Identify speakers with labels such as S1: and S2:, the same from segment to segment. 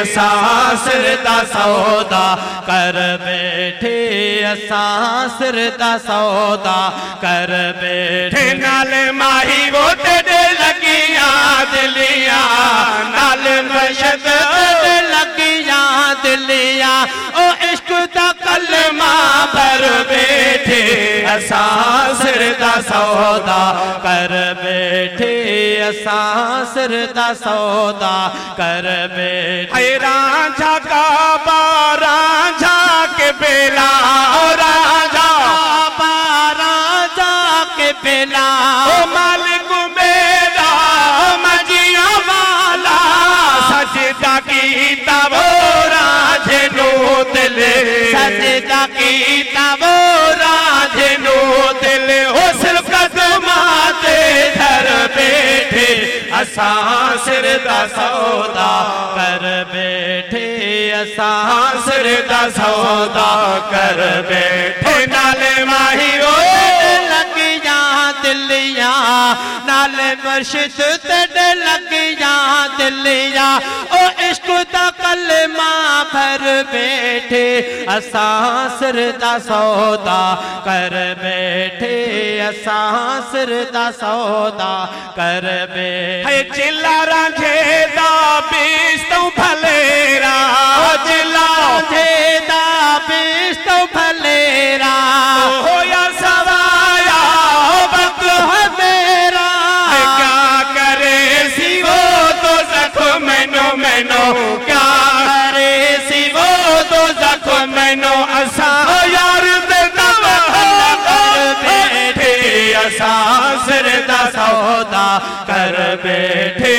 S1: असां सिर दा सौदा कर बैठे, असां सिर दा सौदा कर बैठे। नाल माही वो तेरे लगियां दिलियां, नाल मशद तेरे लगियां दिलियां, ओ इश्क दा कलमा भर बैठे, असां सिर दा सौदा कर बैठे, असां सिर दा सौदा कर बैठे। रांझा का रांझा के बेला, रांझा रांझा के बेला, ओ मालिक मेरा मजिया वाला, सजदा कीता वो रांझे नू दिल, सजदा कीता वो रांझे नू दिल, ओ सिर्फ कदमां ते धर बैठे, असां सिर दा सौदा कर बैठे, असां सिर दा सौदा कर बैठे। नाले माही ओ लगियां दिलियां, नाले मुर्शिद तेरे लगियां दिलियां, ओ इश्क दा कलमा भर बैठे, असां सिर दा सौदा कर बैठे, असां सिर दा सौदा कर बैठे। चिल्ला रांझे दा बिस्तौ भलेरा, चिल्ला रांझे दा बिस्तौ भलेरा, होया सवाया वक्त है मेरा, क्या करे सी वो तो ज़ख्म मैनो मैनो, क्या करे सी वो तो ज़ख्म मैनो, असां यार दे कर बैठे, असां सिर दा सौदा कर बैठे,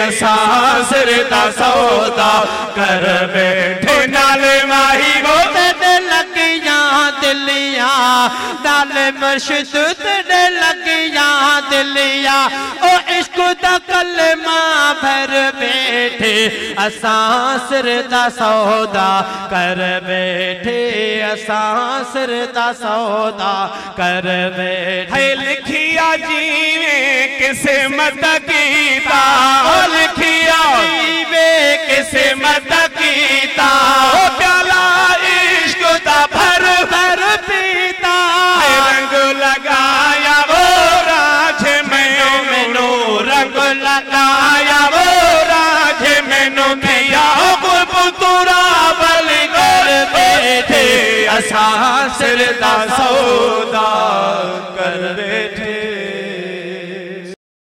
S1: असां सिर दा सौदा कर बैठे। नाल माही वो तेरे लगियां दिलियां, नाल मुर्शिद तेरे लगियां दिलियां, ओ इश्क दा कलमा भर बैठे, असां सिर दा सौदा कर बैठे, असां सिर दा सौदा कर बैठे। लिखिया जीवे किस्मत कीता, लिखिया जीवे किस्मत कीता, प्याला इश्क दा भर भर पीता, रंग लगाया वो राझे मैनू मैनू, रंग लगाया वो राझे मैनू दिया, गुलबुतुरा बल कर बैठे, असां सिर दा सौदा